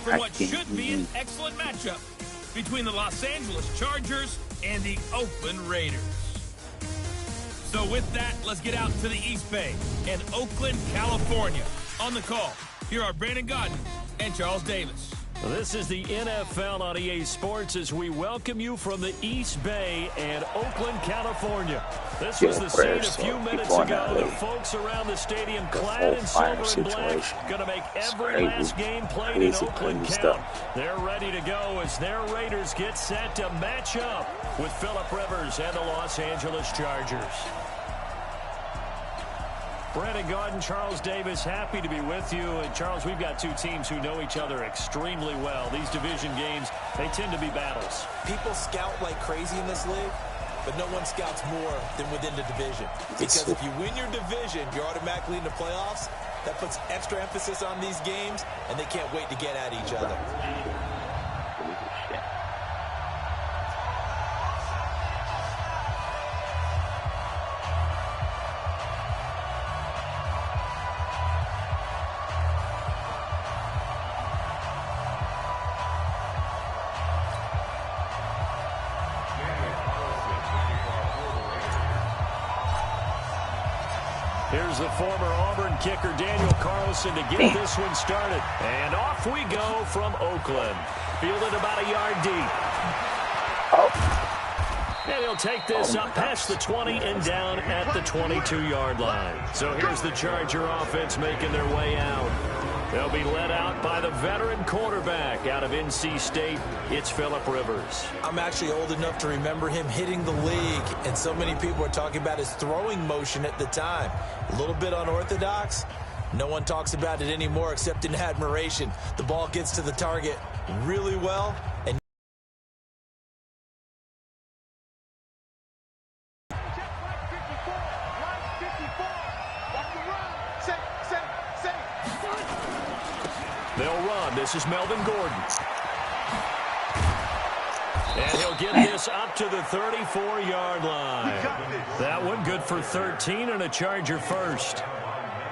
from what should be an excellent matchup between the Los Angeles Chargers and the Oakland Raiders. So with that, let's get out to the East Bay and Oakland, California. On the call, here are Brandon Gaudin and Charles Davis. This is the NFL on EA Sports as we welcome you from the East Bay and Oakland, California. This was the scene a few minutes ago. The folks around the stadium clad in silver and black going to make every last game played in Oakland count. They're ready to go as their Raiders get set to match up with Phillip Rivers and the Los Angeles Chargers. Brandon Gaudin, Charles Davis, happy to be with you. And Charles, we've got two teams who know each other extremely well. These division games, they tend to be battles. People scout like crazy in this league, but no one scouts more than within the division. Because if you win your division, you're automatically in the playoffs. That puts extra emphasis on these games, and they can't wait to get at each other. Here's the former Auburn kicker Daniel Carlson to get this one started. And off we go from Oakland. Fielded about a yard deep. And he'll take this up past the 20 and down at the 22-yard line. So here's the Charger offense making their way out. They'll be led out by the veteran quarterback out of NC State. It's Phillip Rivers. I'm actually old enough to remember him hitting the league, and so many people are talking about his throwing motion at the time. A little bit unorthodox. No one talks about it anymore except in admiration. The ball gets to the target really well, and they'll run. This is Melvin Gordon. And he'll get this up to the 34-yard line. That one good for 13 and a Charger first.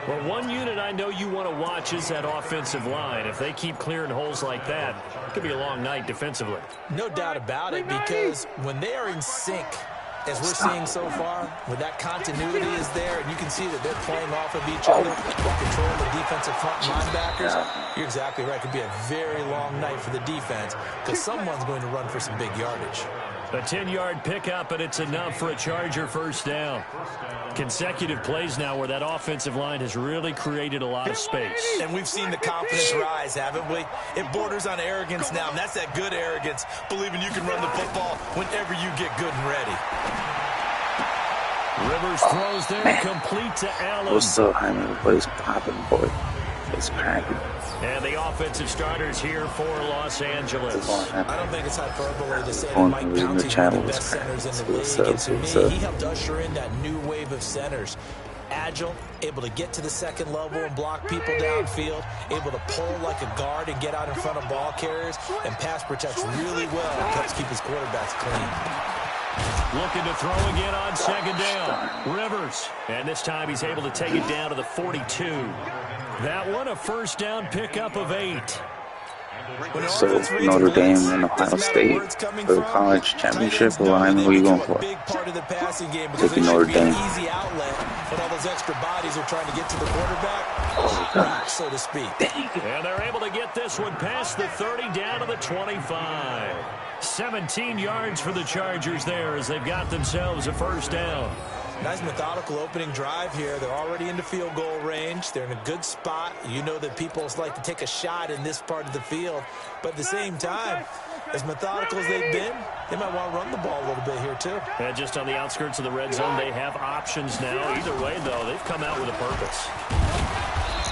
Well, one unit I know you want to watch is that offensive line. If they keep clearing holes like that, it could be a long night defensively. No doubt about it, because when they are in sync, as we're seeing so far, when that continuity is there, and you can see that they're playing off of each other while controlling the defensive front linebackers, you're exactly right. It could be a very long night for the defense because someone's going to run for some big yardage. A 10-yard pickup, and it's enough for a Charger first down. Consecutive plays now where that offensive line has really created a lot of space. And we've seen the confidence rise, haven't we? It borders on arrogance now, and that's that good arrogance, believing you can run the football whenever you get good and ready. Rivers throws there, complete to Allen. What's up, Hyman? Everybody's popping, boy. It's cracking. And the offensive starters here for Los Angeles. I don't think it's hyperbole to say that Mike Pouncey is one of the best centers in the league. And to me, he helped usher in that new wave of centers. Agile, able to get to the second level and block people downfield, able to pull like a guard and get out in front of ball carriers, and pass protects really well and helps keep his quarterbacks clean. Looking to throw again on second down. Rivers. And this time he's able to take it down to the 42. That one a first down pickup of 8. So Notre Dame and Ohio State for the college championship, or who are you going for? Taking Notre Dame. Easy outlet when all those extra bodies are trying to get to the quarterback, so to speak. And they're able to get this one past the 30 down to the 25. 17 yards for the Chargers there as they've got themselves a first down. Nice methodical opening drive here. They're already into field goal range. They're in a good spot. You know that people like to take a shot in this part of the field. But at the same time, as methodical as they've been, they might want to run the ball a little bit here too. And just on the outskirts of the red zone, they have options now. Either way, though, they've come out with a purpose.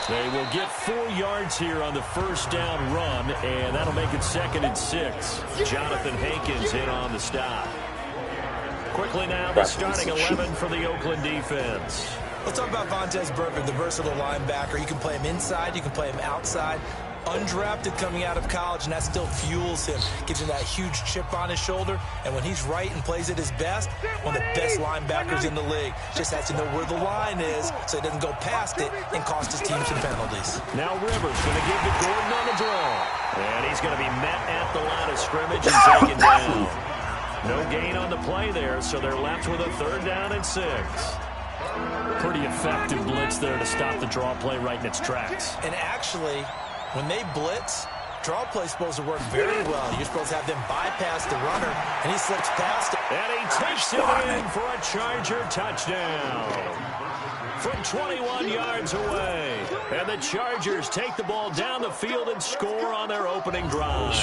They will get 4 yards here on the first down run, and that'll make it 2nd and 6. Jonathan Hankins in on the stop. Quickly now, the starting 11 for the Oakland defense. Let's talk about Vontaze Burfict, the versatile linebacker. You can play him inside, you can play him outside. undrafted coming out of college, and that still fuels him, gives him that huge chip on his shoulder. And when he's right and plays at his best, one of the best linebackers in the league. Just has to know where the line is so he doesn't go past it and cost his team some penalties. Now Rivers going to give to Gordon on the draw. And he's going to be met at the line of scrimmage and taken down. No gain on the play there, so they're left with a 3rd down and 6. Pretty effective blitz there to stop the draw play right in its tracks. And actually, when they blitz, draw play is supposed to work very well. You're supposed to have them bypass the runner, and he slips past it. And he takes it in for a Charger touchdown from 21 yards away. And the Chargers take the ball down the field and score on their opening drive.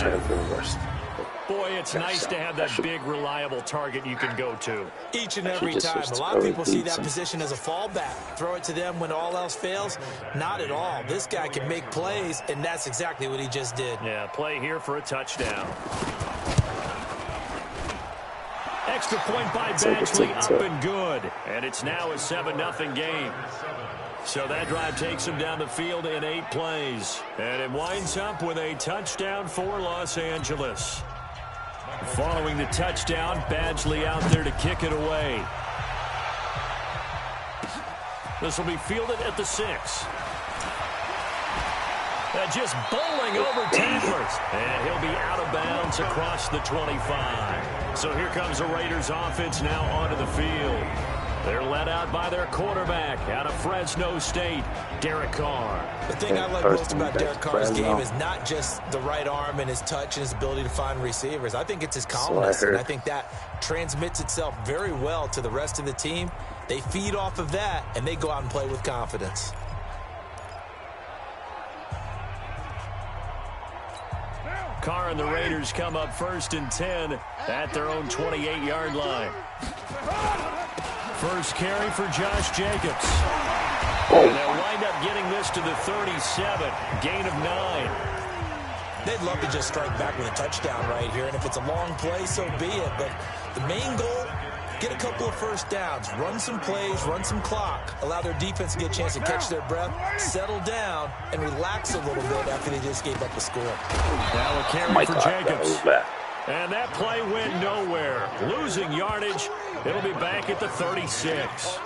Boy, it's nice to have that big, reliable target you can go to. Each and every time. A lot of people see that position as a fallback. Throw it to them when all else fails. Not at all. This guy can make plays, and that's exactly what he just did. Yeah, play here for a touchdown. Extra point by Badgley, up and good. And it's now a 7-0 game. So that drive takes him down the field in 8 plays. And it winds up with a touchdown for Los Angeles. Following the touchdown, Badgley out there to kick it away. This will be fielded at the 6. Just bowling over tacklers. And he'll be out of bounds across the 25. So here comes the Raiders offense now onto the field. They're led out by their quarterback out of Fresno State, Derek Carr. The thing I like most about Derek Carr's game is not just the right arm and his touch and his ability to find receivers. I think it's his calmness, and I think that transmits itself very well to the rest of the team. They feed off of that, and they go out and play with confidence. Carr and the Raiders come up 1st and 10 at their own 28-yard line. First carry for Josh Jacobs. And they'll wind up getting this to the 37. Gain of 9. They'd love to just strike back with a touchdown right here, and if it's a long play, so be it. But the main goal, get a couple of first downs, run some plays, run some clock, allow their defense to get a chance to catch their breath, settle down, and relax a little bit after they just gave up the score. Now a carry for Jacobs. And that play went nowhere. Losing yardage. It'll be back at the 36.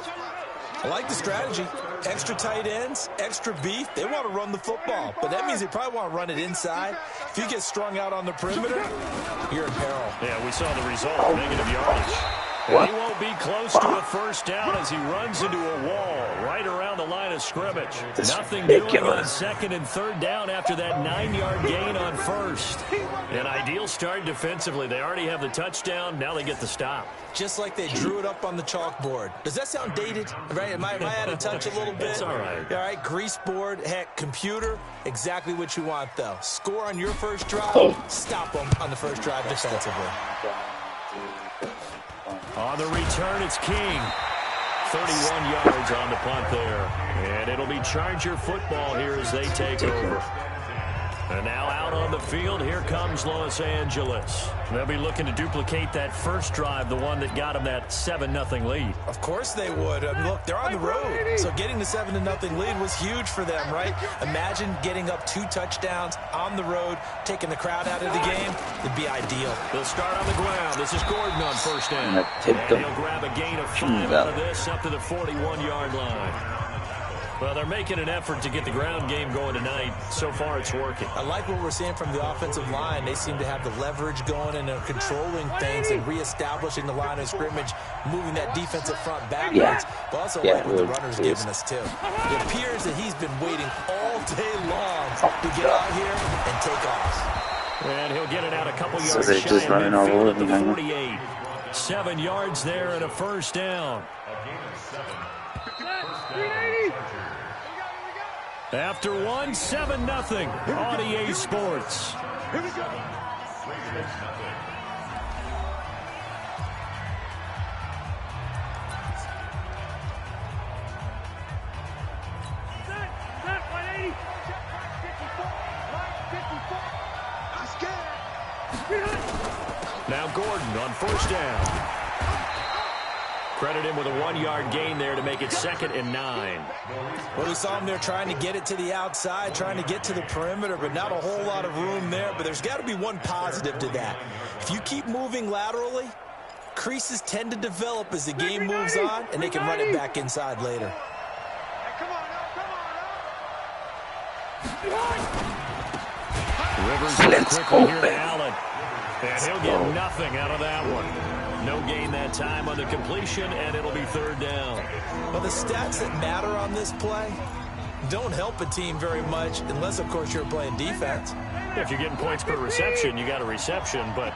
I like the strategy. Extra tight ends, extra beef. They want to run the football, but that means they probably want to run it inside. If you get strung out on the perimeter, you're in peril. Yeah, we saw the result. Negative yardage. And he won't be close to a first down as he runs into a wall right around the line of scrimmage. Nothing doing on 2nd and 3rd down after that 9-yard gain on 1st. An ideal start defensively. They already have the touchdown. Now they get the stop. Just like they drew it up on the chalkboard. Does that sound dated? Right? Am I out of touch a little bit? It's all right. All right, grease board, heck, computer. Exactly what you want, though. Score on your first drive. Stop them on the first drive defensively. On the return, it's King. 31 yards on the punt there. And it'll be Charger football here as they take over. And now out on the field, here comes Los Angeles. They'll be looking to duplicate that first drive, the one that got them that 7-0 lead. Of course they would. I mean, look, they're on the road. So getting the 7-0 lead was huge for them, right? Imagine getting up 2 touchdowns on the road, taking the crowd out of the game. It'd be ideal. They'll start on the ground. This is Gordon on first down. And he'll grab a gain of 5 out of this up to the 41-yard line. Well, they're making an effort to get the ground game going tonight. So far, it's working. I like what we're seeing from the offensive line. They seem to have the leverage going and they're controlling things and reestablishing the line of scrimmage, moving that defensive front backwards. But also like what the runner's giving us, too. It appears that he's been waiting all day long to get out here and take off. And he'll get it out a couple yards shy of midfield at the 48. 7 yards there and a first down. After 7-0 on EA Sports. Here we go. Now Gordon on first down. Credit him with a 1-yard gain there to make it 2nd and 9. Well, we saw him there trying to get it to the outside, trying to get to the perimeter, but not a whole lot of room there. But there's got to be one positive to that. If you keep moving laterally, creases tend to develop as the game moves on, and they can run it back inside later. Rivers quickly here to Allen. And he'll get nothing out of that one. No gain that time on the completion, and it'll be 3rd down. Well, the stats that matter on this play don't help a team very much unless, of course, you're playing defense. If you're getting points per reception, you got a reception, but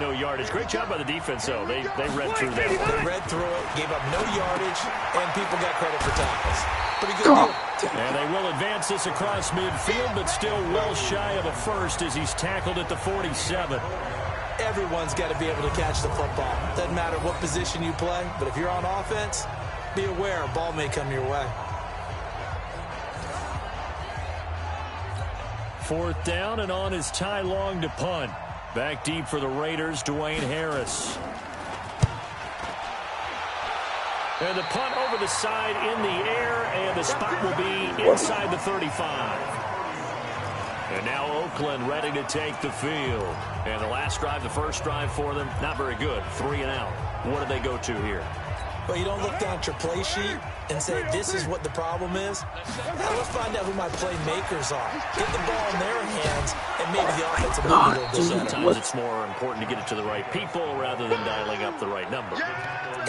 no yardage. Great job by the defense, though. They read through that. They read through it, gave up no yardage, and people got credit for tackles. Pretty good deal. And they will advance this across midfield, but still well shy of a first as he's tackled at the 47. Everyone's got to be able to catch the football. Doesn't matter what position you play, but if you're on offense, be aware a ball may come your way. 4th down, and on is Ty Long to punt. Back deep for the Raiders, Dwayne Harris. And the punt over the side in the air, and the spot will be inside the 35. And now Oakland ready to take the field. And the last drive, the first drive for them, not very good. 3 and out. What do they go to here? Well, you don't look down at your play sheet and say, this is what the problem is. Now let's find out who my playmakers are. Get the ball in their hands, and maybe the offensive move a little bit. Sometimes it's more important to get it to the right people rather than dialing up the right number.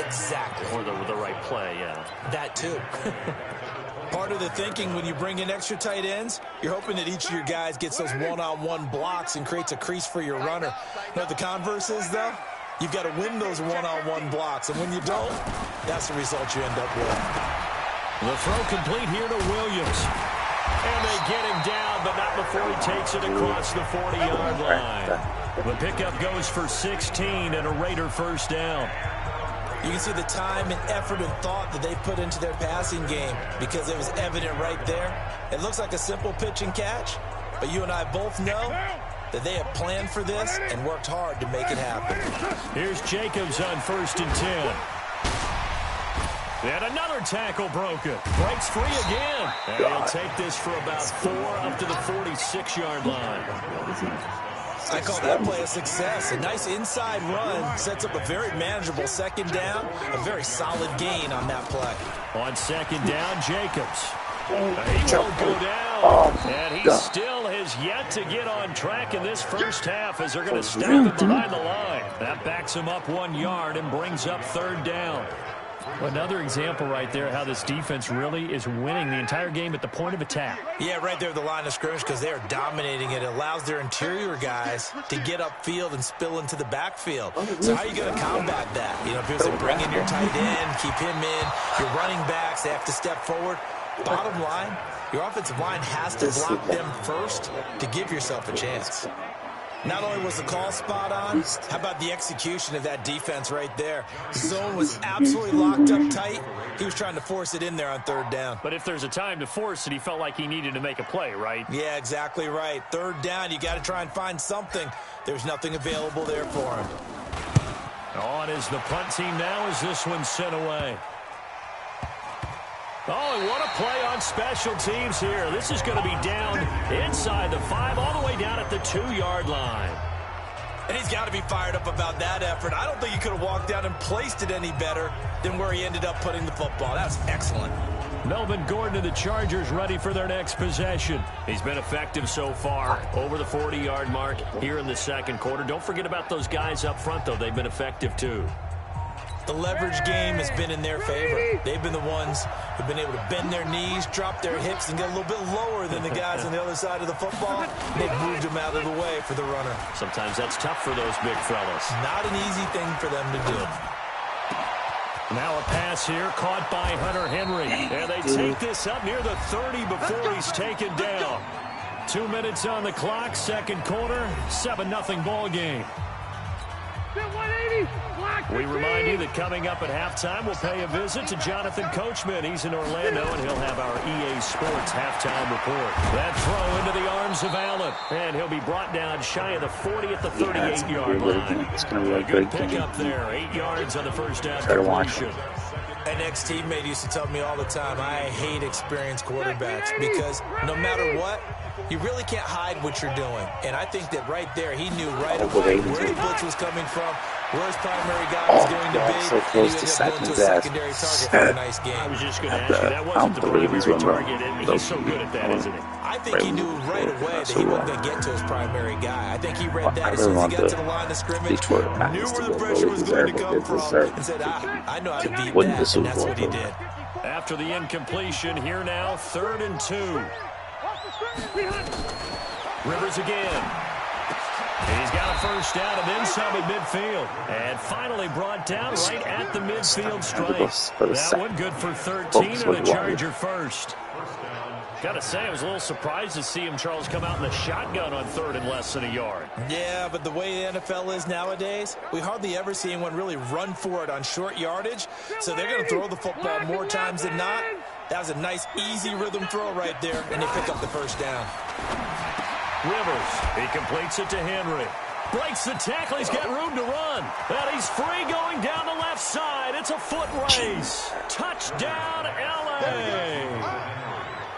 Exactly. Or the right play, yeah. That too. Part of the thinking when you bring in extra tight ends, you're hoping that each of your guys gets those one-on-one blocks and creates a crease for your runner. You know what the converse is, though? You've got to win those one-on-one blocks, and when you don't, that's the result you end up with. The throw complete here to Williams. And they get him down, but not before he takes it across the 40-yard line. The pickup goes for 16 and a Raider first down. You can see the time and effort and thought that they put into their passing game because it was evident right there. It looks like a simple pitch and catch, but you and I both know that they have planned for this and worked hard to make it happen. Here's Jacobs on 1st and 10. And another tackle broken. Breaks free again. And he'll take this for about 4 up to the 46-yard line. I call that play a success. A nice inside run sets up a very manageable 2nd down. A very solid gain on that play. On 2nd down, Jacobs. He won't go down. And he still has yet to get on track in this first half as they're going to stop him behind the line. That backs him up 1 yard and brings up 3rd down. Another example right there how this defense really is winning the entire game at the point of attack. Yeah, right there at the line of scrimmage because they are dominating it. It allows their interior guys to get upfield and spill into the backfield. So how are you going to combat that? You know, if you bring in your tight end, keep him in, your running backs, they have to step forward. Bottom line, your offensive line has to block them first to give yourself a chance. Not only was the call spot on, how about the execution of that defense right there? Zone was absolutely locked up tight. He was trying to force it in there on 3rd down. But if there's a time to force it, he felt like he needed to make a play, right? Yeah, exactly right. 3rd down, you got to try and find something. There's nothing available there for him. On is the punt team now as this one's sent away. Oh, and what a play on special teams here. This is going to be down inside the 5, all the way down at the 2-yard line. And he's got to be fired up about that effort. I don't think he could have walked down and placed it any better than where he ended up putting the football. That's excellent. Melvin Gordon and the Chargers ready for their next possession. He's been effective so far, over the 40-yard mark here in the 2nd quarter. Don't forget about those guys up front, though. They've been effective, too. The leverage game has been in their favor. They've been the ones who've been able to bend their knees, drop their hips, and get a little bit lower than the guys on the other side of the football. They've moved them out of the way for the runner. Sometimes that's tough for those big fellas. Not an easy thing for them to do. Now a pass here caught by Hunter Henry. And they take this up near the 30 before he's taken down. 2 minutes on the clock, 2nd quarter, 7-0 ball game. We remind you that coming up at halftime, we'll pay a visit to Jonathan Coachman. He's in Orlando, and he'll have our EA Sports halftime report. That throw into the arms of Allen, and he'll be brought down shy of the 40 at the 38-yard line. It's going to be a good good pick up there, 8 yards on the first down completion. An ex-teammate used to tell me all the time, I hate experienced quarterbacks because no matter what, you really can't hide what you're doing. And I think that right there, he knew right away where the blitz was coming from, where his primary guy was going to be. So close to sacking his secondary target for a nice game. I was just going to ask you, that wasn't the primary target, and he's so good at that, isn't he? I think he knew right away that he wasn't going to get to his primary guy. I think he read that as soon as he got to the line of scrimmage, knew where the pressure was going to come from, and said, I know how to beat that, and that's what he did. After the incompletion, here now, 3rd and 2. Rivers again. And he's got a first down and then some at midfield. And finally brought down right at the midfield stripe. That one good for 13 and a Charger first. Gotta say, I was a little surprised to see him, Charles, come out in the shotgun on 3rd and less than a yard. Yeah, but the way the NFL is nowadays, we hardly ever see anyone really run for it on short yardage. So they're going to throw the football more times than not. That was a nice, easy rhythm throw right there, and they pick up the first down. Rivers, he completes it to Henry. Breaks the tackle, he's got room to run. And he's free going down the left side. It's a foot race. Touchdown, LA.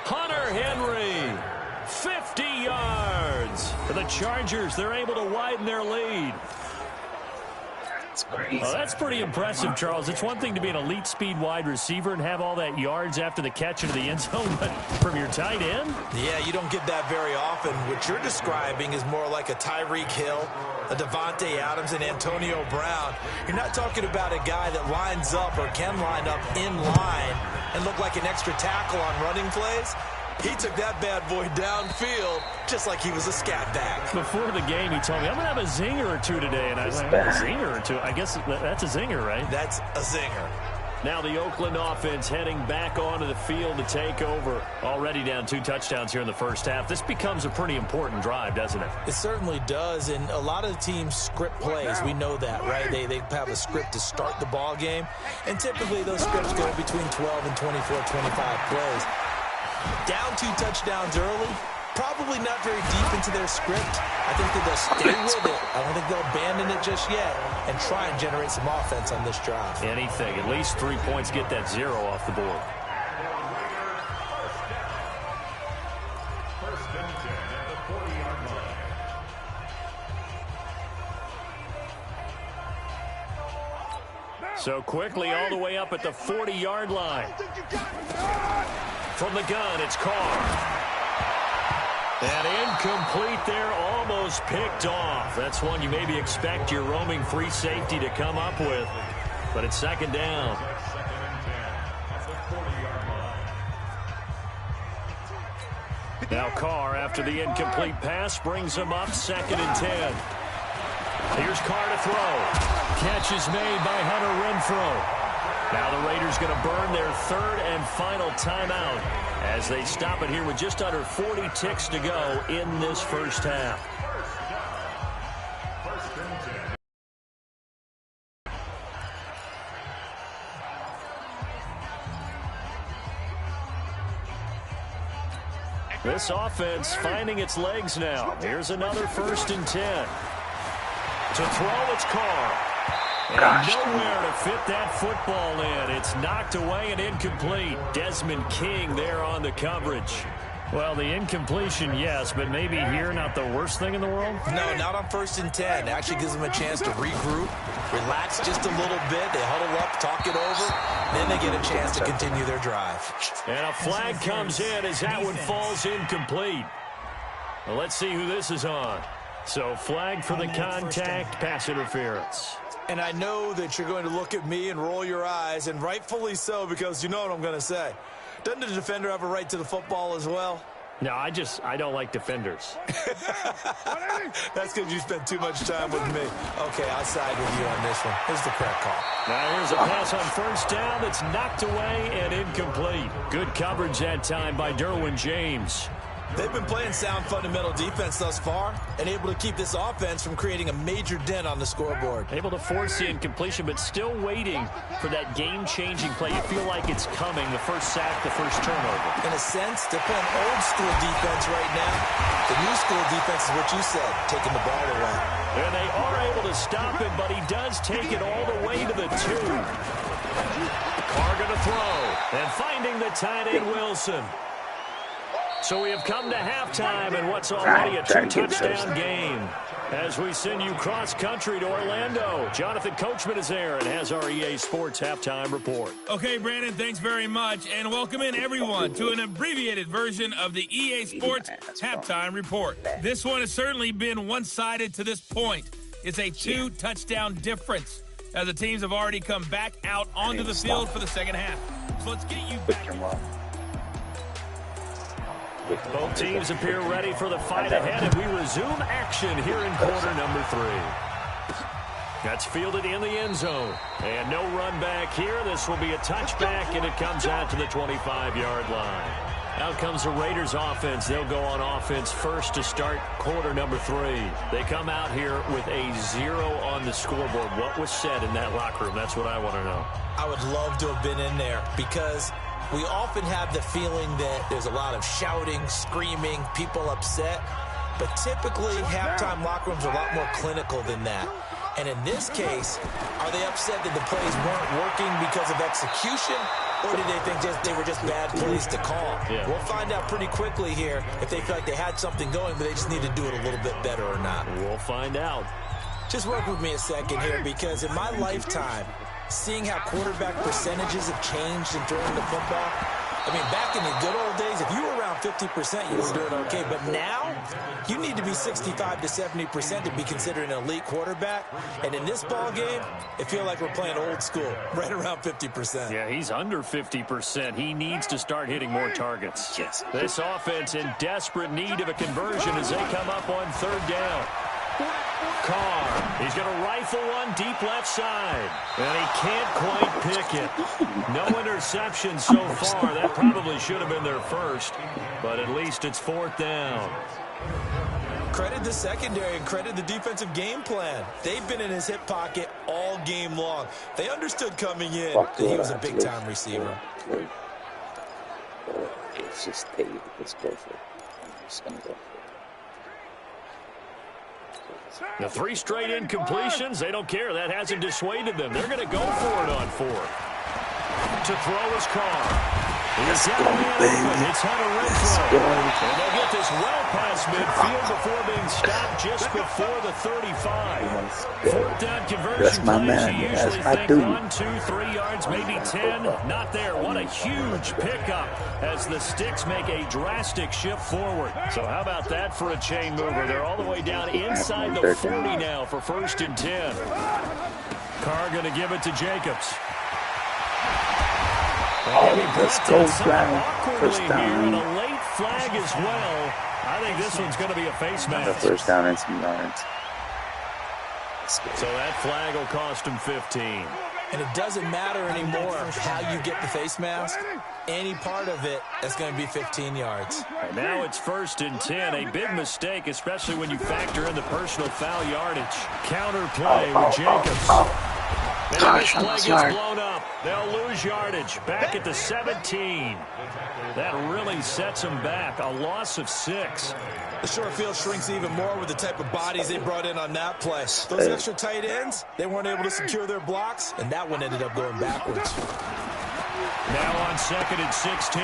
Hunter Henry, 50 yards. For the Chargers, they're able to widen their lead. That's crazy. Oh, that's pretty impressive, Charles. It's one thing to be an elite speed wide receiver and have all that yards after the catch into the end zone, but from your tight end? Yeah, you don't get that very often. What you're describing is more like a Tyreek Hill, a Devontae Adams, and Antonio Brown. You're not talking about a guy that lines up or can line up in line and look like an extra tackle on running plays. He took that bad boy downfield just like he was a scat back. Before the game, he told me, I'm going to have a zinger or two today. And I was like, a zinger or two? I guess that's a zinger, right? That's a zinger. Now the Oakland offense heading back onto the field to take over. Already down 2 touchdowns here in the first half. This becomes a pretty important drive, doesn't it? It certainly does, and a lot of the teams script plays. We know that, right? They have a script to start the ball game, and typically those scripts go between 12 and 24, 25 plays. Down 2 touchdowns early, probably not very deep into their script. I think that they'll stay with it. I don't think they'll abandon it just yet and try and generate some offense on this drive. Anything. At least 3 points, get that 0 off the board. So quickly all the way up at the 40-yard line. From the gun, it's Carr. And incomplete there, almost picked off. That's one you maybe expect your roaming free safety to come up with. But it's 2nd down. Now Carr, after the incomplete pass, brings him up 2nd and 10. Here's Carr to throw. Catch is made by Hunter Renfrow. Now the Raiders going to burn their 3rd and final timeout as they stop it here with just under 40 ticks to go in this first half. This offense finding its legs now. Here's another 1st and 10. To throw, it's Carr. And nowhere to fit that football in. It's knocked away and incomplete. Desmond King there on the coverage. Well, the incompletion, yes, but maybe here not the worst thing in the world? No, not on 1st and 10. It actually gives them a chance to regroup, relax just a little bit. They huddle up, talk it over, then they get a chance to continue their drive. And a flag comes in as that one falls incomplete. Well, let's see who this is on. So flag for the contact, pass interference. And I know that you're going to look at me and roll your eyes, and rightfully so, because you know what I'm going to say. Doesn't the defender have a right to the football as well? No, I don't like defenders. That's because you spend too much time with me. Okay, I'll side with you on this one. Here's the correct call. Now here's a pass on 1st down that's knocked away and incomplete. Good coverage that time by Derwin James. They've been playing sound fundamental defense thus far and able to keep this offense from creating a major dent on the scoreboard. Able to force the incompletion, but still waiting for that game-changing play. You feel like it's coming, the first sack, the first turnover. In a sense, they're playing old-school defense right now. The new-school defense is what you said, taking the ball away. And they are able to stop him, but he does take it all the way to the 2. Carr going to throw, and finding the tight end Wilson. So we have come to halftime, and what's already a 2-touchdown game. As we send you cross-country to Orlando, Jonathan Coachman is there and has our EA Sports Halftime Report. Okay, Brandon, thanks very much, and welcome in everyone to an abbreviated version of the EA Sports Halftime Report. This one has certainly been one-sided to this point. It's a 2-touchdown difference, as the teams have already come back out onto the field for the second half. So let's get you back. Both teams appear ready for the fight ahead, and we resume action here in quarter number 3. That's fielded in the end zone. And no run back here. This will be a touchback, and it comes out to the 25-yard line. Out comes the Raiders offense. They'll go on offense first to start quarter number 3. They come out here with a 0 on the scoreboard. What was said in that locker room? That's what I want to know. I would love to have been in there because we often have the feeling that there's a lot of shouting, screaming, people upset. But typically, halftime locker rooms are a lot more clinical than that. And in this case, are they upset that the plays weren't working because of execution? Or do they think they were just bad plays to call? Yeah. We'll find out pretty quickly here if they feel like they had something going, but they just need to do it a little bit better or not. We'll find out. Just work with me a second here, because in my lifetime, seeing how quarterback percentages have changed in throwing the football, I mean, back in the good old days, if you were around 50%, you were doing okay. But now, you need to be 65 to 70% to be considered an elite quarterback. And in this ball game, it feels like we're playing old school, right around 50%. Yeah, he's under 50%. He needs to start hitting more targets. Yes. This offense in desperate need of a conversion as they come up on third down. Carr, he's going to rifle one deep left side, and he can't quite pick it. No interception so far. That probably should have been their first, but at least it's fourth down. Credit the secondary and credit the defensive game plan. They've been in his hip pocket all game long. They understood coming in that he was a big-time receiver. It's just tape. It's perfect. I'm just going to go. The 3 straight incompletions, they don't care. That hasn't dissuaded them. They're going to go for it on 4. To throw his Carr. He's got a man open. It's Hunter Renfrow. And they'll get this well past midfield before being stopped just before the 35. Fourth down conversion plays. You usually think 1, 2, 3 yards, maybe 10. Not there. What a huge pickup as the Sticks make a drastic shift forward. So how about that for a chain mover? They're all the way down inside the 40 now for 1st and 10. Carr going to give it to Jacobs. Let's go, flag. First down. And a late flag as well. I think this one's going to be a face mask. The first down and some yards. So that flag will cost him 15. And it doesn't matter anymore how you get the face mask. Any part of it, that's going to be 15 yards. And now it's 1st and 10. A big mistake, especially when you factor in the personal foul yardage. Counter play with Jacobs. And this play gets blown up. They'll lose yardage. Back at the 17. That really sets them back. A loss of 6. The short field shrinks even more with the type of bodies they brought in on that play. Those extra tight ends, they weren't able to secure their blocks, and that one ended up going backwards. Now on 2nd and 16.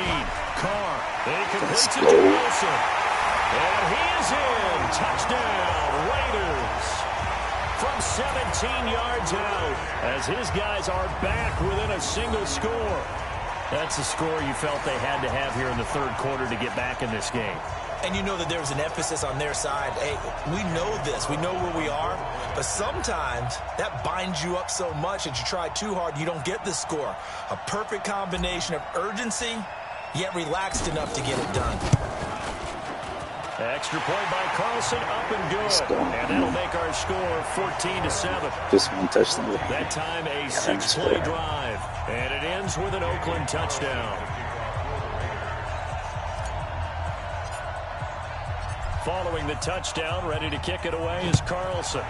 Carr. He completes it to Wilson. And he is in. Touchdown, Raiders. From 17 yards out, as his guys are back within a single score. That's the score you felt they had to have here in the 3rd quarter to get back in this game. And you know that there was an emphasis on their side. Hey, we know this. We know where we are. But sometimes that binds you up so much that you try too hard, you don't get the score. A perfect combination of urgency, yet relaxed enough to get it done. Extra point by Carlson, up and good. And that'll make our score 14-7. Just one touchdown. That time a 6-play drive. And it ends with an Oakland touchdown. following the touchdown. Ready to kick it away is Carlson.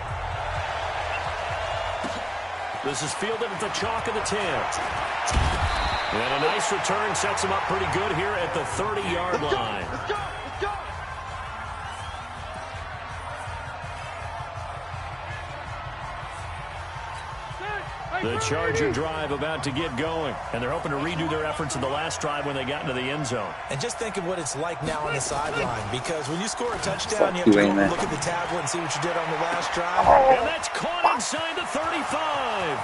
This is fielded at the chalk of the 10. And a nice return sets him up pretty good here at the 30-yard line. Let's go. The Charger drive about to get going, and they're hoping to redo their efforts in the last drive when they got into the end zone. And just think of what it's like now on the sideline, because when you score a touchdown, you have to go and look at the tablet and see what you did on the last drive. And that's caught inside the 35.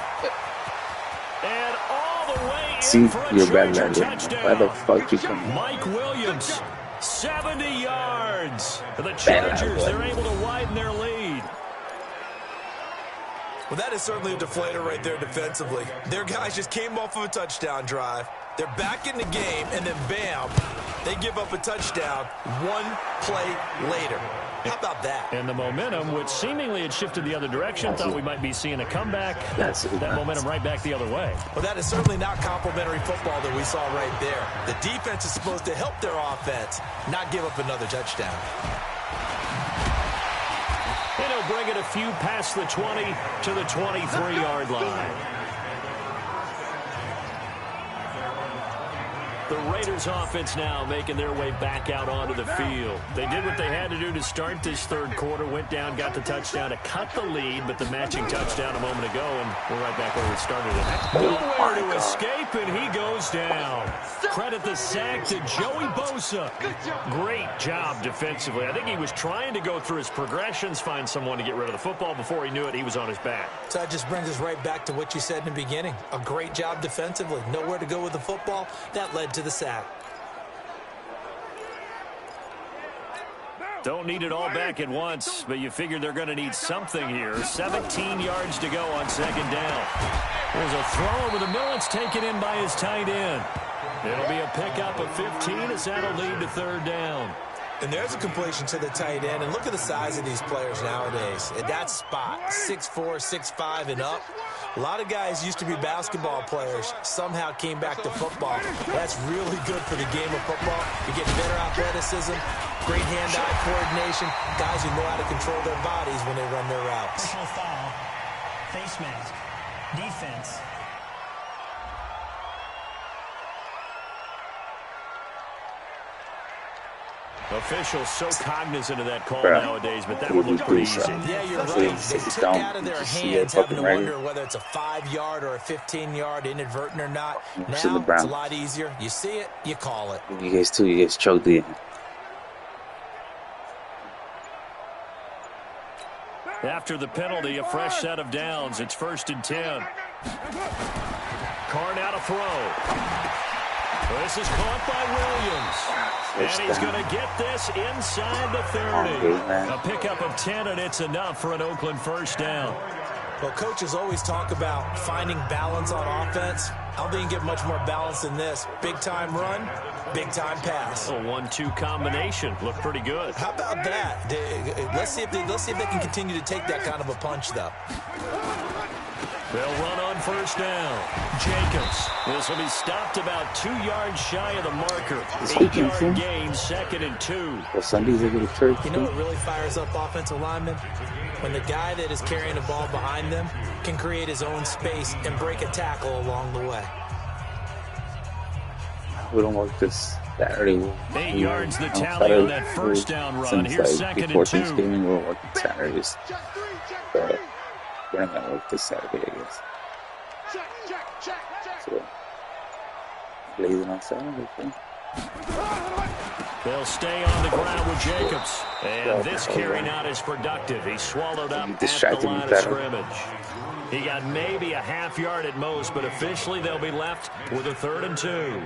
And all the way in for a Charger touchdown. Why the fuck you come? Mike Williams, 70 yards. The Chargers, they're able to widen their lead. Well, that is certainly a deflator right there defensively. Their guys just came off of a touchdown drive. They're back in the game, and then bam, they give up a touchdown one play later. How about that? And the momentum, which seemingly had shifted the other direction, thought we might be seeing a comeback. That momentum right back the other way. Well, that is certainly not complimentary football that we saw right there. The defense is supposed to help their offense, not give up another touchdown. And he'll bring it a few past the 20 to the 23-yard line. The Raiders offense now making their way back out onto the field. They did what they had to do to start this third quarter, went down, got the touchdown to cut the lead, but the matching touchdown a moment ago, and we're right back where we started it. Nowhere to escape, and he goes down. Credit the sack to Joey Bosa. Great job defensively. I think he was trying to go through his progressions, find someone to get rid of the football. Before he knew it, he was on his back. So that just brings us right back to what you said in the beginning. A great job defensively. Nowhere to go with the football. That led to the sack. Don't need it all back at once, but you figure they're going to need something here. 17 yards to go on second down. There's a throw over the middle. It's taken in by his tight end. It'll be a pickup of 15 as that'll lead to third down. And there's a completion to the tight end. And look at the size of these players nowadays. At that spot, 6'4", 6'5", and up. A lot of guys used to be basketball players, somehow came back to football. That's really good for the game of football. You get better athleticism, great hand-eye coordination, guys who know how to control their bodies when they run their routes. Personal foul, face mask, defense. Officials so cognizant of that call nowadays, but that would look pretty easy. Yeah, you're right. They took out of their hands having to wonder whether it's a 5-yard or a 15-yard inadvertent or not. Now, it's a lot easier. You see it, you call it. You guys choked it. After the penalty, a fresh set of downs. It's 1st and 10. Carr now to throw. This is caught by Williams. And he's going to get this inside the 30. A pickup of 10, and it's enough for an Oakland first down. Well, coaches always talk about finding balance on offense. I don't think you get much more balance than this. Big-time run, big-time pass. A 1-2 combination. Looked pretty good. How about that? Let's see if they can continue to take that kind of a punch, though. They'll run on first down. Jacobs. This will be stopped about 2 yards shy of the marker. 8-yard gain, 2nd and 2. Well, Sundays they go to church. You know what really fires up offensive linemen? When the guy that is carrying the ball behind them can create his own space and break a tackle along the way. We don't work this Saturday. 8 yards the tally on that first down run. Here's 2nd and 2. Before Thanksgiving, we'll work Saturdays. But we're not going to work this Saturday, I guess. So, blazing on Saturday, okay? They'll stay on the ground with Jacobs. And this carry not as productive. He swallowed up at the line of scrimmage. He got maybe a half yard at most, but officially they'll be left with a 3rd and 2.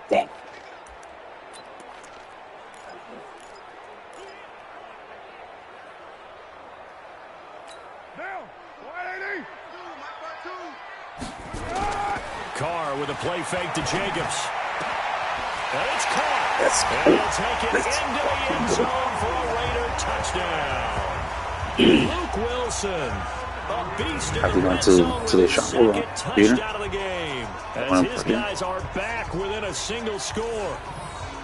Dang. Carr with a play fake to Jacobs. And it's caught. That's and he'll take it into the end zone for a Raider touchdown. Luke Wilson, a beast in the red zone with his second touchdown of the game. As his guys are back within a single score.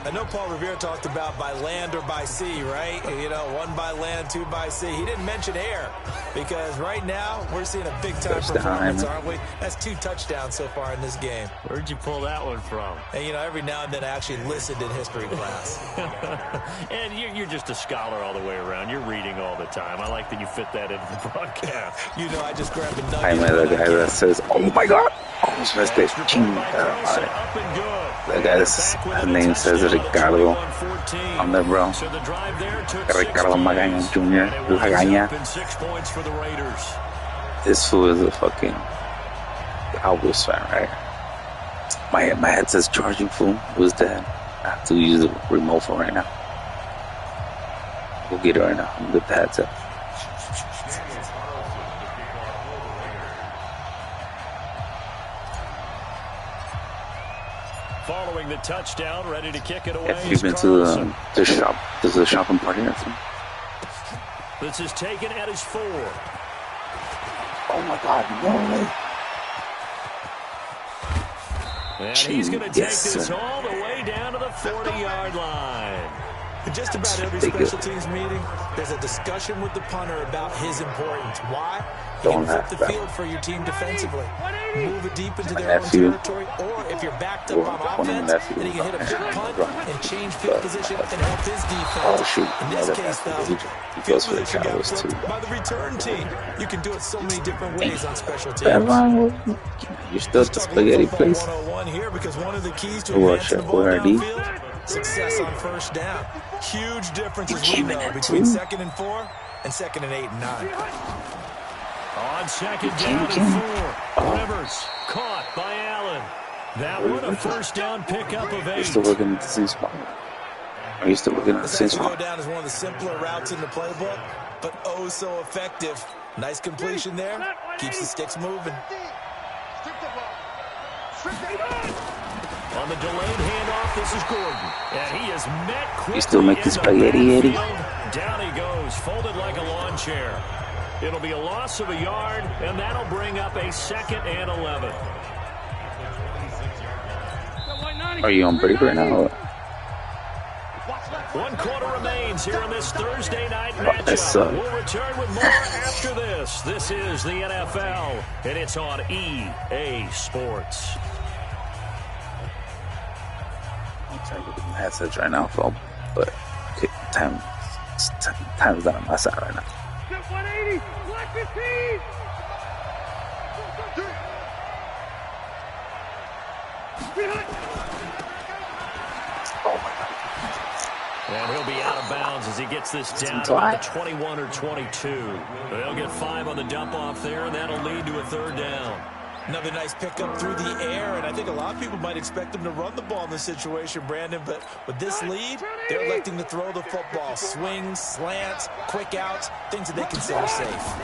I know Paul Revere talked about by land or by sea, right? You know, 1 by land, 2 by sea. He didn't mention air because right now we're seeing a big-time performance, aren't we? That's 2 touchdowns so far in this game. Where'd you pull that one from? And, you know, every now and then I actually listened in history class. And you're just a scholar all the way around. You're reading all the time. I like that you fit that into the broadcast. You know, I just grabbed a nugget. I'm the guy that says, "Oh my God!" Almost missed it. That guy, his name says Ricardo on there, bro. Ricardo Magaña Jr. Magaña. This fool is a fucking Cowboys fan, right? My head says charging fool. Who's dead? I have to use the remote phone right now. Go get it right now. I'm gonna get the headset. Following the touchdown, ready to kick it away. If you've been to the shop, there's a shopping party or something. This is taken at his 4. Oh my God, no way. And he's going to take this all the way down to the 40-yard line. In just about every special teams meeting, there's a discussion with the punter about his importance. Why? He can flip the field for your team defensively. Move it deep into their own territory, or if you're backed up on offense, then he can hit a big punt and change field position and help his defense. In this case, though, field position got flipped by the return team. You can do it so many different ways on special teams. You're still at the spaghetti place. Here because one of the keys to advancing the ball downfield, success on first down. Huge difference, as we know, between 2nd and 4 and 2nd and 8 and 9. On 2nd down and 4, Rivers caught by Allen. That one a first down pickup of 8. You're still looking at the same spot. Are you still looking at the same spot? Go down as one of the simpler routes in the playbook, but oh so effective. Nice completion there. Keeps the sticks moving. On the delayed handoff, this is Gordon. And he is met quickly. You still making spaghetti, Eddie? Down he goes, folded like a lawn chair. It'll be a loss of a yard, and that'll bring up a 2nd and 11. Are you on break right now? 1 quarter remains here in this Thursday night matchup. We'll return with more after this. This is the NFL, and it's on EA Sports. I'm trying to get my headsets right now, Phil, but okay, time's not on my side right now. 180, 115. And he'll be out of bounds as he gets this down to the 21 or 22. They'll get 5 on the dump-off there, and that'll lead to a 3rd down. Another nice pickup through the air, and I think a lot of people might expect him to run the ball in this situation, Brandon, but with this lead, they're electing to throw the football. Swings, slants, quick outs, things that they consider safe.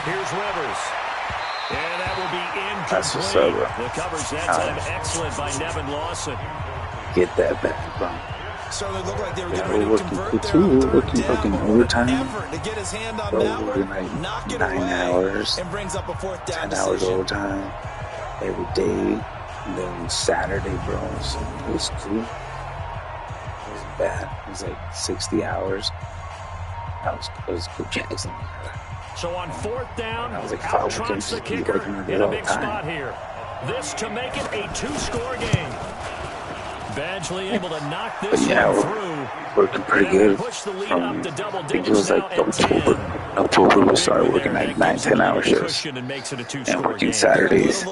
Here's Rivers. And that will be incomplete. That's what's up, bro. The coverage that time excellent by Nevin Lawson. Get that back, bro. Certainly looked like they were we're working fucking overtime. To get his hand on Bro, that we're working like 9 hours, and brings up a 4th down 10 hours decision. overtime every day. And then Saturday, bro, so it was cool. It wasn't bad. It was like 60 hours. That was cool. Jackson. So on 4th down, I was like, out trots the kicker in a big spot here. This to make it a 2-score game. Badgley able to knock this one through. Working pretty good. I think it was like October. October we started working like 9-10 hour shifts and working Saturdays.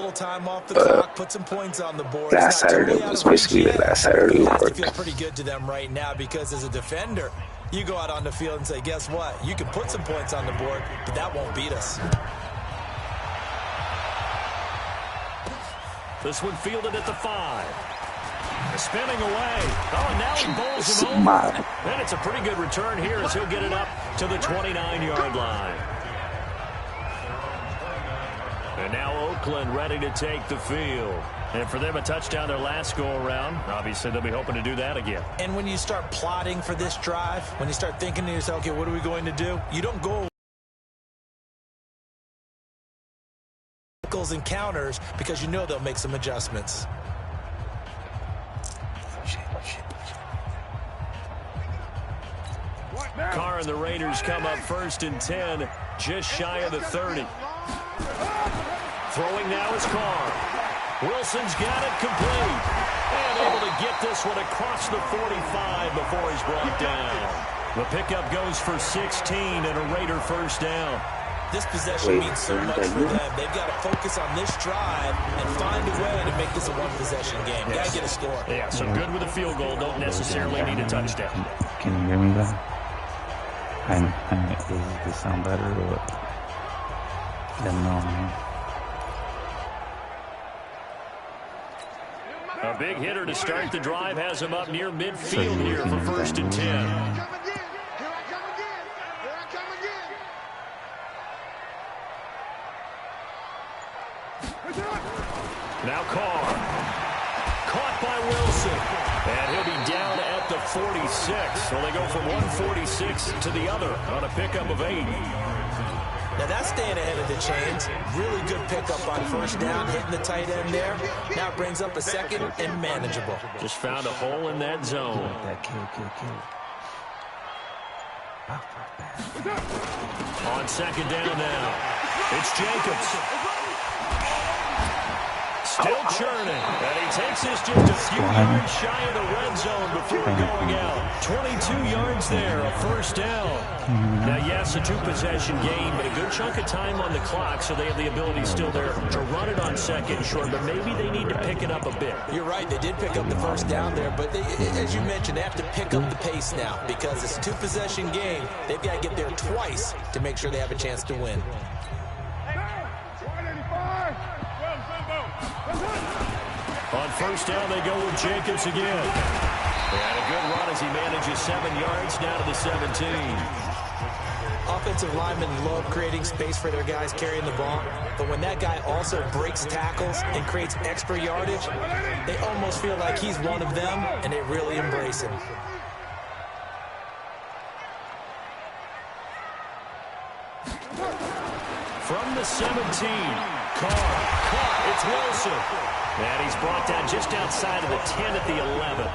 Last Saturday was basically the last Saturday we worked. Feels pretty good to them right now because as a defender, you go out on the field and say, guess what? You can put some points on the board, but that won't beat us. This one fielded at the 5. Spinning away. Oh, and now he bowls him over. And it's a pretty good return here as he'll get it up to the 29-yard line. And now Oakland ready to take the field. And for them, a touchdown their last go-around. Obviously, they'll be hoping to do that again. And when you start plotting for this drive, when you start thinking to yourself, okay, what are we going to do? You don't go and counters because you know they'll make some adjustments. Carr and the Raiders come up 1st and 10, just shy of the 30. Throwing now is Carr. Wilson's got it complete. And able to get this one across the 45 before he's brought down. The pickup goes for 16 and a Raider 1st down. This possession means so much for them. They've got to focus on this drive and find a way to make this a one-possession game. Got to get a score. Yeah, so good with a field goal. Don't necessarily need a touchdown. Can you hear me, guys? Does this sound better or what? No. A big hitter to start the drive has him up near midfield here for 1st and 10. Now Carr. Caught by Wilson. And he'll be down at the 46. So they go from 146 to the other on a pickup of 8. Now that's staying ahead of the chains. Really good pickup on 1st down, hitting the tight end there. Now it brings up a 2nd and manageable. Just found a hole in that zone. On 2nd down now. It's Jacobs. Still churning. And he takes this just a few yards shy of the red zone before going out. 22 yards there, a 1st down. Now, yes, a 2-possession game, but a good chunk of time on the clock, so they have the ability still there to run it on 2nd and short, but maybe they need to pick it up a bit. You're right. They did pick up the 1st down there, but they, as you mentioned, they have to pick up the pace now because it's a 2-possession game. They've got to get there twice to make sure they have a chance to win. On 1st down, they go with Jacobs again. And a good run as he manages 7 yards down to the 17. Offensive linemen love creating space for their guys carrying the ball, but when that guy also breaks tackles and creates extra yardage, they almost feel like he's one of them, and they really embrace him. From the 17, Carr. It's Wilson. And he's brought down just outside of the 10 at the 11.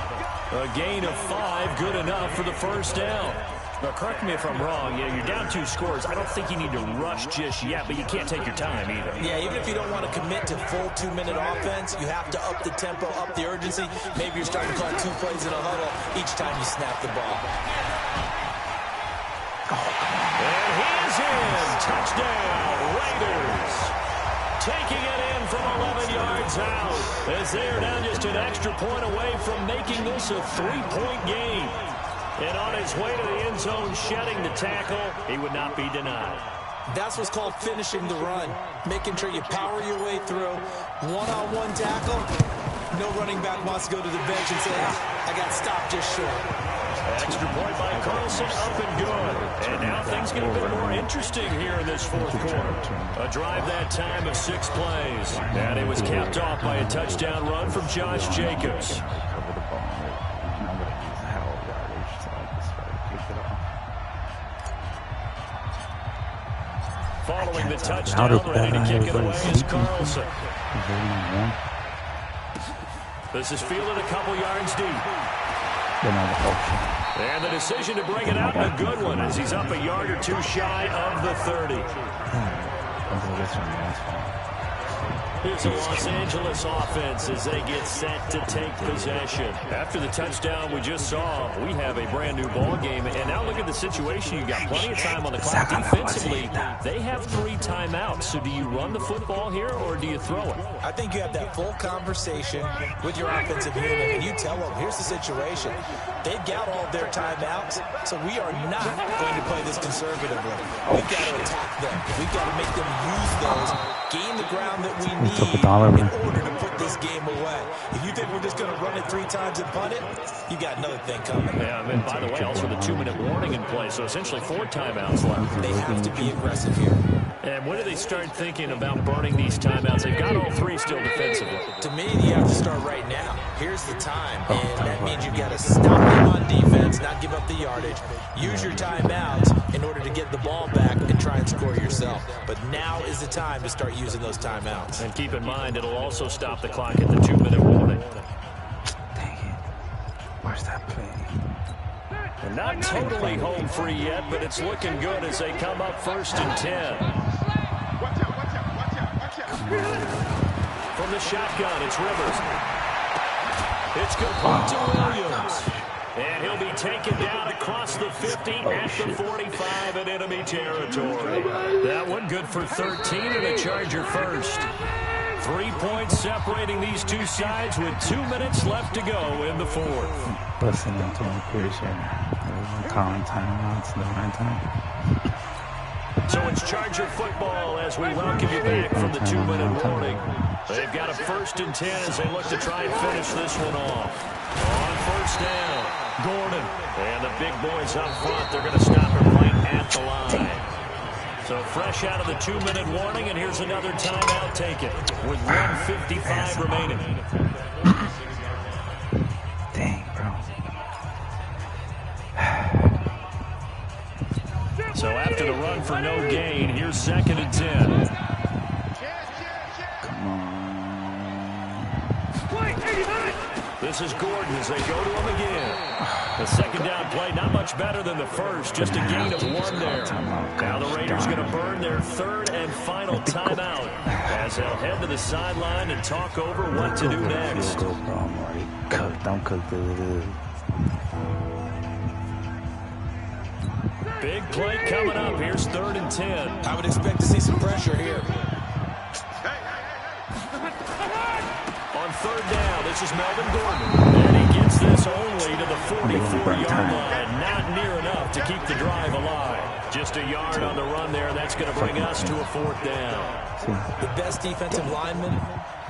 A gain of 5, good enough for the 1st down. Now, correct me if I'm wrong. Yeah, you're down 2 scores. I don't think you need to rush just yet, but you can't take your time either. Yeah, even if you don't want to commit to full 2-minute offense, you have to up the tempo, up the urgency. Maybe you're starting to call 2 plays in a huddle each time you snap the ball. And he's in. Touchdown, Raiders. Taking it in from 11 yards out as they're down just an extra point away from making this a 3-point game. And on his way to the end zone, shedding the tackle, he would not be denied. That's what's called finishing the run, making sure you power your way through. One-on-one tackle, no running back wants to go to the bench and say, I got stopped just short. Extra point by Carlson, up and good. And now things get a bit more interesting here in this 4th quarter. A drive that time of 6 plays. And it was capped off by a touchdown run from Josh Jacobs. Following the touchdown, ready to kick it away is Carlson. This is fielded a couple yards deep. And the decision to bring it out, a good one, as he's up a yard or 2 shy of the 30. Here's the Los Angeles offense as they get set to take possession. After the touchdown we just saw, we have a brand new ball game. And now look at the situation. You've got plenty of time on the clock. Defensively, they have 3 timeouts. So do you run the football here or do you throw it? I think you have that full conversation with your offensive unit, and you tell them, here's the situation. They've got all their timeouts, so we are not going to play this conservatively. We've got to attack them. We've got to make them use those, gain the ground that we need in order to put this game away. If you think we're just going to run it 3 times and punt it, you got another thing coming. Yeah, and by the way, also the 2-minute warning in play, so essentially 4 timeouts left. They have to be aggressive here. And when do they start thinking about burning these timeouts? They've got all 3 still defensively. To me, you have to start right now. Here's the time, and that means you've got to stop them on defense, not give up the yardage. Use your timeouts in order to get the ball back and try and score yourself. But now is the time to start using those timeouts. And keep in mind, it'll also stop the clock at the 2-minute warning. watch that play. And not totally home free yet, but it's looking good as they come up 1st and 10. From the shotgun, it's Rivers. It's complete to Williams. And he'll be taken down across the 50 at the 45 in enemy territory. That one good for 13 and a Charger first. 3 points separating these two sides with 2 minutes left to go in the fourth. Busting into a Piercer. Calling timeouts the right time. So it's Charger football as we welcome you back from the 2-minute warning. They've got a 1st and 10 as they look to try and finish this one off. On 1st down, Gordon. And the big boys up front, they're going to stop him right at the line. So fresh out of the 2-minute warning, and here's another timeout taken with 1:55 remaining. Dang, bro. So after the run for no gain, here's 2nd and 10. Come on. This is Gordon as they go to him again. The 2nd down play, not much better than the first, just a gain of 1 there. Now the Raiders going to burn their 3rd and final timeout as they'll head to the sideline and talk over what to do next. Don't cook the... Big play coming up. Here's 3rd and 10. I would expect to see some pressure here. On 3rd down, this is Melvin Gordon. And he gets this only to the 44-yard line. Not near enough to keep the drive alive. Just a yard on the run there. That's going to bring us to a 4th down. The best defensive linemen,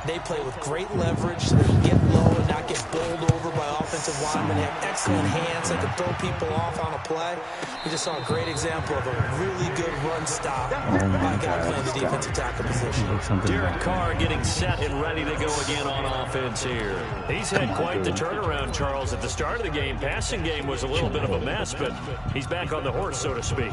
they play with great leverage so they can get low and not get bowled over by offensive linemen. They have excellent hands. They can throw people off on a play. We just saw a great example of a really good run stop by a guy playing the defensive tackle position. Derek Carr getting set and ready to go again on offense here. He's had quite the turnaround, Charles. At the start of the game, passing game was a little bit of a mess, but he's back on the horse, so to speak.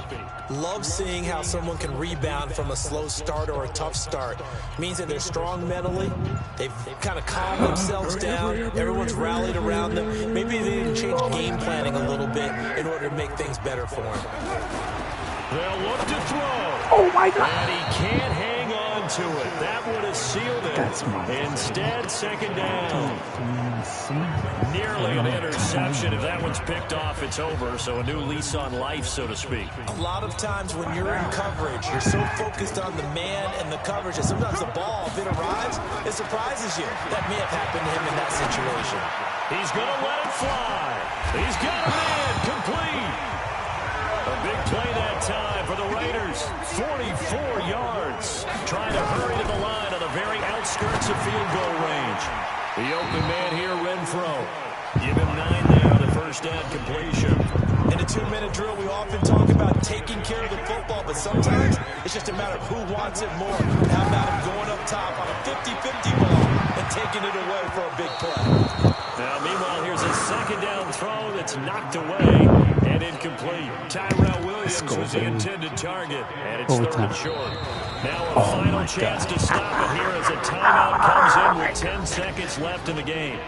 Love seeing how someone can rebound from a slow start or a tough start. It means that they're strong mentally. They've kind of calmed themselves down. Everyone's rallied around them. Maybe they didn't change game planning a little bit in order to make things better for him. They'll look to throw. Oh, my God. And he can't hang on to it. That would have sealed it. Instead, 2nd down. Nearly an interception. If that one's picked off, it's over. So a new lease on life, so to speak. A lot of times when you're in coverage, you're so focused on the man and the coverage that sometimes the ball, if it arrives, it surprises you. That may have happened to him in that situation. He's going to let it fly. He's got a man complete. A big play that time for the Raiders. 44 yards. Trying to hurry to the line on the very outskirts of field goal range. The open man here, Renfro. Give him 9 there on the 1st down completion. In a 2-minute drill, we often talk about taking care of the football, but sometimes it's just a matter of who wants it more. How about him going up top on a 50-50 ball and taking it away for a big play? Now, meanwhile, here's a 2nd down throw that's knocked away and incomplete. Tyrell Williams was the intended target, and it's 3rd and short. Now a final chance to stop it here as a timeout comes in with 10 seconds left in the game.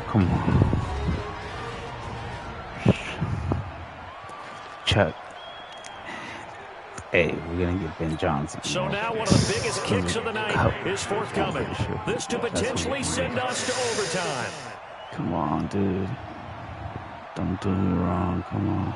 Come on. Chuck. Hey, we're going to get Ben Johnson. So now one of the biggest kicks of the night is forthcoming. This to potentially send us to overtime. Come on, dude. Don't do me wrong. Come on.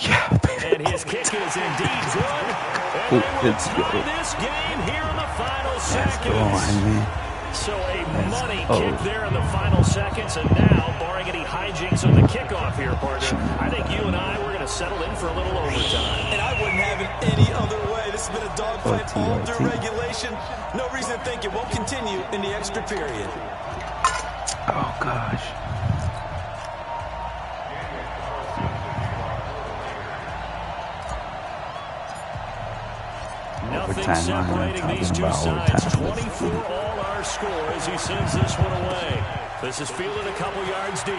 Yeah, baby. And his kick is indeed good. And they will tie this game here in the final seconds. So a money kick there in the final seconds, and now, barring any hijinks on the kickoff here, partner, I think you and I were going to settle in for a little overtime. And I wouldn't have it any other way. This has been a dogfight all through regulation. No reason to think it won't continue in the extra period. Oh, gosh. Nothing separating these two sides. 24 all our score as he sends this one away. This is fielded a couple yards deep.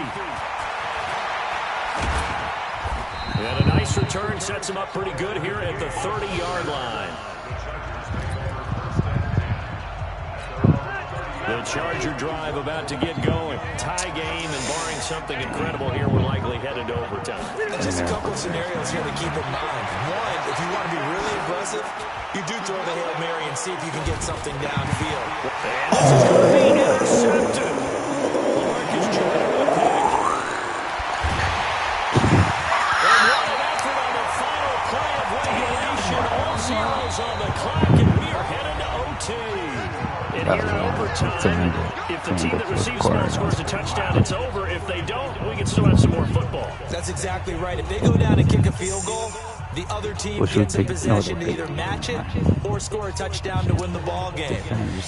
And a nice return sets him up pretty good here at the 30-yard line. The Charger drive about to get going. Tie game, and barring something incredible here, we're likely headed to overtime. Just a couple of scenarios here to keep in mind. One, if you want to be really aggressive, you do throw the Hail Mary and see if you can get something downfield. And this is going to be intercepted. Marcus Jordan with the and what an effort on the final play of regulation. All zeros on the clock, and we are headed to OT. And here in overtime, if the team that receives the ball scores a touchdown, it's over. If they don't, we can still have some more football. That's exactly right. If they go down and kick a field goal, the other team gets in possession to either match it or score a touchdown to win the ball game.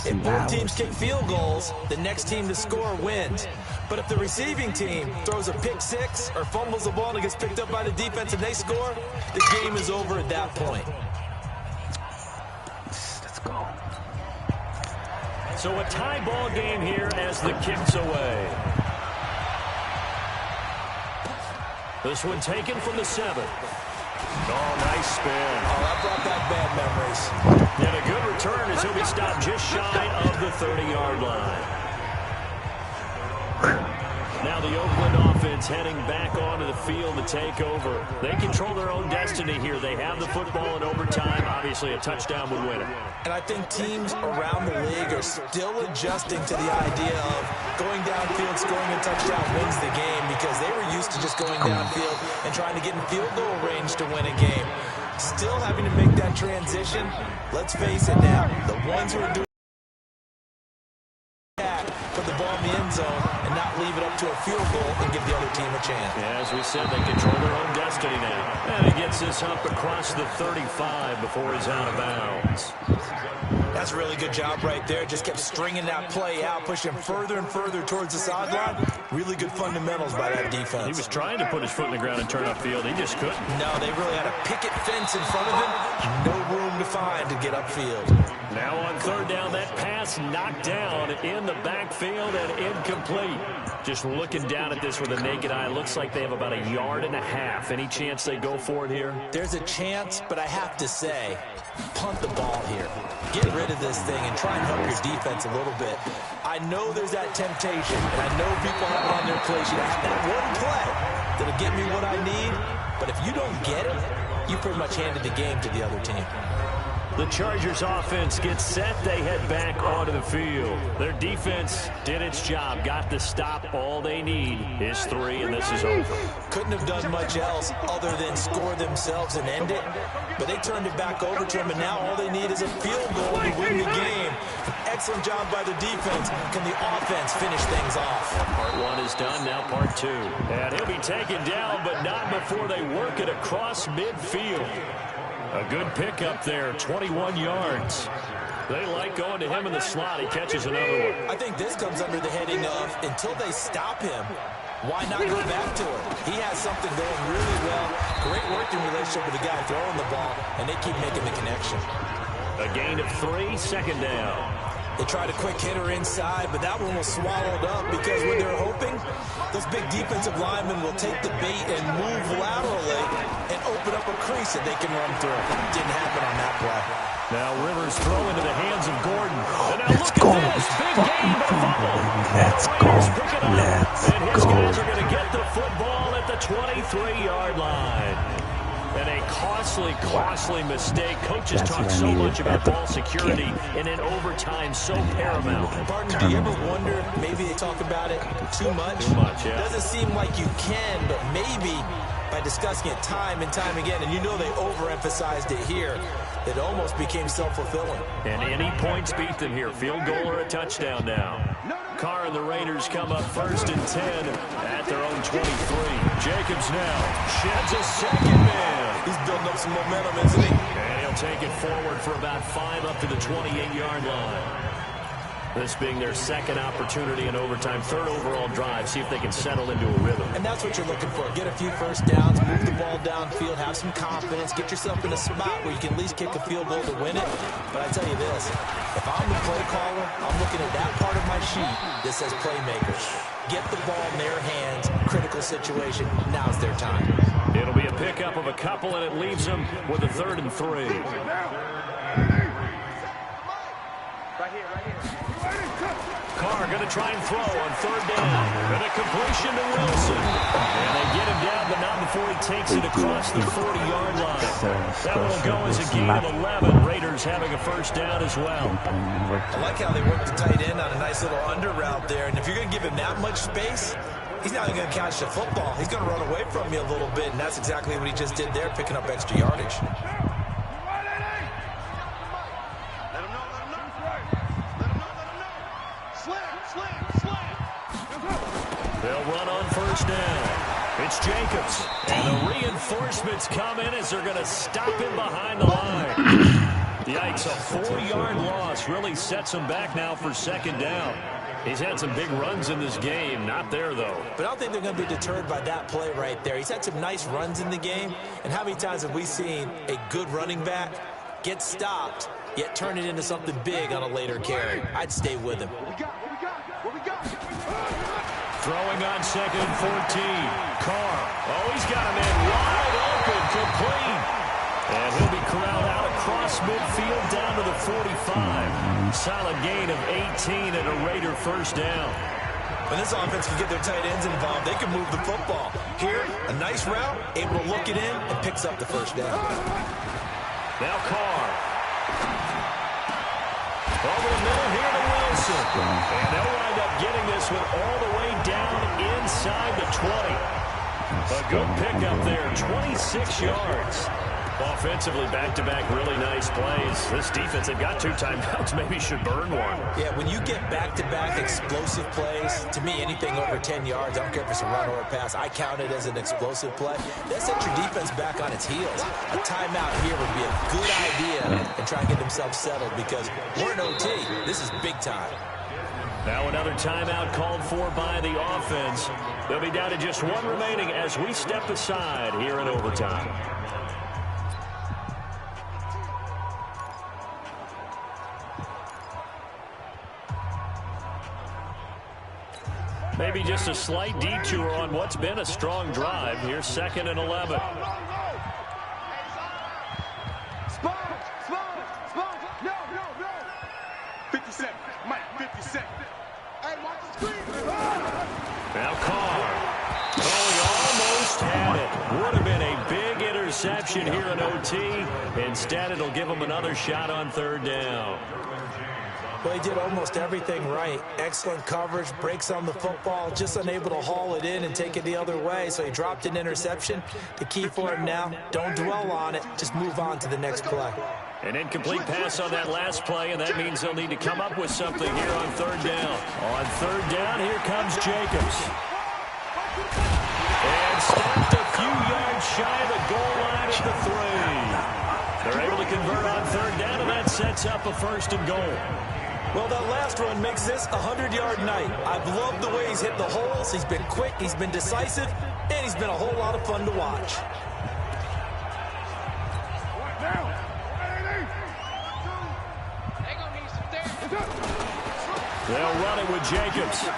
If both teams kick field goals, the next team to score wins. But if the receiving team throws a pick six or fumbles the ball and it gets picked up by the defense and they score, the game is over at that point. Let's go. So a tie ball game here as the kick's away. This one taken from the 7. Oh, nice spin. Oh, that brought back bad memories. And a good return as he'll be stopped just shy of the 30-yard line. Now the Oakland offense heading back onto the field to take over. They control their own destiny here. They have the football in overtime. Obviously, a touchdown would win it. And I think teams around the league are still adjusting to the idea of going downfield, scoring a touchdown wins the game, because they were used to just going downfield and trying to get in field goal range to win a game. Still having to make that transition. Let's face it now, the ones who are doing that, put the ball in the end zone and not leave it up to a field goal and give the other team a chance. Yeah, as we said, they control their own destiny now. And he gets this hump across the 35 before he's out of bounds. That's a really good job right there. Just kept stringing that play out, pushing further and further towards the sideline. Really good fundamentals by that defense. He was trying to put his foot in the ground and turn upfield. He just couldn't. No, they really had a picket fence in front of him. No room to find to get upfield. Now on third down, that pass knocked down in the backfield and incomplete. Just looking down at this with a naked eye, looks like they have about 1.5 yards. Any chance they go for it here? There's a chance, but I have to say, punt the ball here. Get rid of this thing and try and help your defense a little bit. I know there's that temptation, and I know people have it on their plate. You have that one play that'll get me what I need, but if you don't get it, you pretty much handed the game to the other team. The Chargers offense gets set. They head back onto the field. Their defense did its job, got the stop. All they need is 3, and this is over. Couldn't have done much else other than score themselves and end it, but they turned it back over to them, and now all they need is a field goal to win the game. Excellent job by the defense. Can the offense finish things off? Part 1 is done, now part 2. And he'll be taken down, but not before they work it across midfield. A good pickup there, 21 yards. They like going to him in the slot. He catches another one. I think this comes under the heading of, until they stop him, why not go back to it? He has something going really well. Great working relationship with the guy throwing the ball, and they keep making the connection. A gain of 3, second down. They tried a quick hitter inside, but that one was swallowed up because when they're hoping, those big defensive linemen will take the bait and move laterally and open up a crease that they can run through. Didn't happen on that play. Now Rivers throw into the hands of Gordon. And now let's look at this. Big game, but fumble. Let's go. And his guys are going to get the football at the 23-yard line. And a costly mistake. Coaches talk so much about ball security, and in overtime, so paramount. Barton, do you ever wonder, maybe they talk about it too much? Too much, yeah. Doesn't seem like you can, but maybe by discussing it time and time again, and you know they overemphasized it here, it almost became self-fulfilling. And any points beat them here. Field goal or a touchdown now. Carr and the Raiders come up 1st and 10 at their own 23. Jacobs now sheds a second man. He's building up some momentum, isn't he? And he'll take it forward for about 5 up to the 28-yard line. This being their second opportunity in overtime, 3rd overall drive. See if they can settle into a rhythm. And that's what you're looking for. Get a few first downs, move the ball downfield, have some confidence, get yourself in a spot where you can at least kick a field goal to win it. But I tell you this, if I'm the play caller, I'm looking at that part of my sheet that says playmakers. Get the ball in their hands, critical situation, now's their time. It'll be a pickup of a couple, and it leaves them with a 3rd and 3. Carr going to try and throw on 3rd down. And a completion to Wilson. And they get him down, but not before he takes it across the 40-yard line. That will go as a gain of 11. Raiders having a 1st down as well. I like how they work the tight end on a nice little under route there. And if you're going to give him that much space, he's not going to catch the football. He's going to run away from you a little bit, and that's exactly what he just did there, picking up extra yardage. They'll run on 1st down. It's Jacobs. And the reinforcements come in as they're going to stop him behind the line. Yikes, a 4-yard loss really sets him back now for 2nd down. He's had some big runs in this game. Not there, though. But I don't think they're going to be deterred by that play right there. He's had some nice runs in the game. And how many times have we seen a good running back get stopped, yet turn it into something big on a later carry? I'd stay with him. Throwing on 2nd and 14. Carr. Oh, he's got him in wide open, complete. And he'll be corralled out across midfield down to the 45. Solid gain of 18 and a Raider 1st down. When this offense can get their tight ends involved, they can move the football. Here, a nice route, able to look it in, and picks up the 1st down. Now Carr. Over the middle here to Wilson. And they'll wind up getting this one all the way down inside the 20. A good pickup there, 26 yards. Offensively, back-to-back really nice plays. This defense, they've got 2 timeouts, maybe should burn one. Yeah, when you get back-to-back explosive plays, to me, anything over 10 yards, I don't care if it's a run or a pass, I count it as an explosive play. That sets your defense back on its heels. A timeout here would be a good idea and try and get themselves settled because we're in OT. This is big time. Now another timeout called for by the offense. They'll be down to just 1 remaining as we step aside here in overtime. Maybe just a slight detour on what's been a strong drive. Here's 2nd and 11. Now Carr. Oh, he almost had it. Would have been a big interception here in OT. Instead, it'll give him another shot on 3rd down. Well, he did almost everything right. Excellent coverage, breaks on the football, just unable to haul it in and take it the other way, so he dropped an interception. The key for him now, don't dwell on it, just move on to the next play. An incomplete pass on that last play, and that means they'll need to come up with something here on 3rd down. On 3rd down, here comes Jacobs. And stopped a few yards shy of the goal line at the 3. They're able to convert on 3rd down, and that sets up a 1st and goal. Well, that last run makes this a 100-yard night. I've loved the way he's hit the holes. He's been quick, he's been decisive, and he's been a whole lot of fun to watch. They'll run it with Jacobs.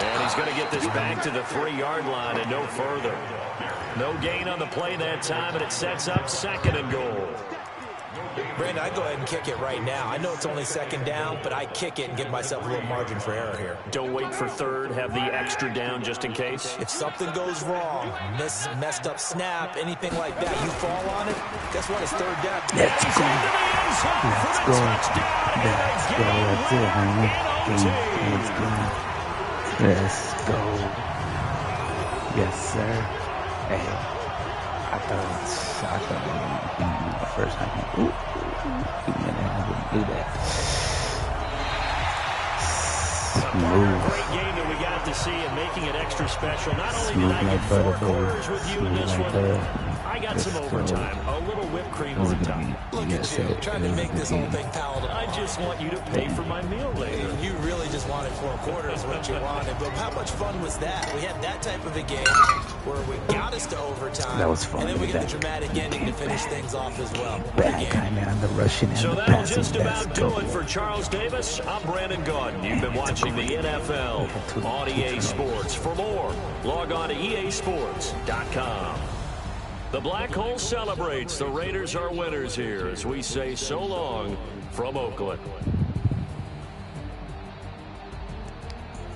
And he's going to get this back to the 3-yard line and no further. No gain on the play that time, and it sets up 2nd and goal. Brandon, I'd go ahead and kick it right now. I know it's only 2nd down, but I kick it and give myself a little margin for error here. Don't wait for 3rd. Have the extra down just in case. If something goes wrong, messed up snap, anything like that, you fall on it, guess what? It's 3rd down. Let's go. Let's go. That's it, honey. Let's go. Let's go. Yes, sir. Hey, I thought it was the first time. Ooh, I wouldn't do that. Smooth. Great game that we got to see and making it extra special. Not only did I get 4 quarters with you in this one, I got some overtime. A little whipped cream on top. Look at you, trying to make this whole thing palatable. I just want you to pay for my meal later. You really just wanted 4 quarters, what you wanted. But how much fun was that? We had that type of a game where we got us to overtime. That was fun. And then we get the dramatic ending to finish things off as well. Bad kind of the rushing and so the that'll passing. just about do it for Charles Davis. I'm Brandon Gaudin. You've been watching the NFL on EA Sports. For more, log on to EASports.com. The Black Hole celebrates. The Raiders are winners here as we say so long from Oakland.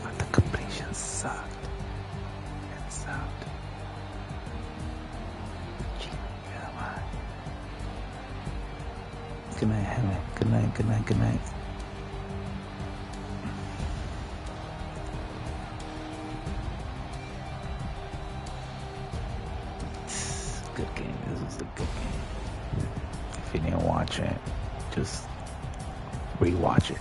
But the completion sucked. It sucked. Come on. Good night, Henry. Good night, good night, good night. Good game. This was a good game. If you didn't watch it, just rewatch it.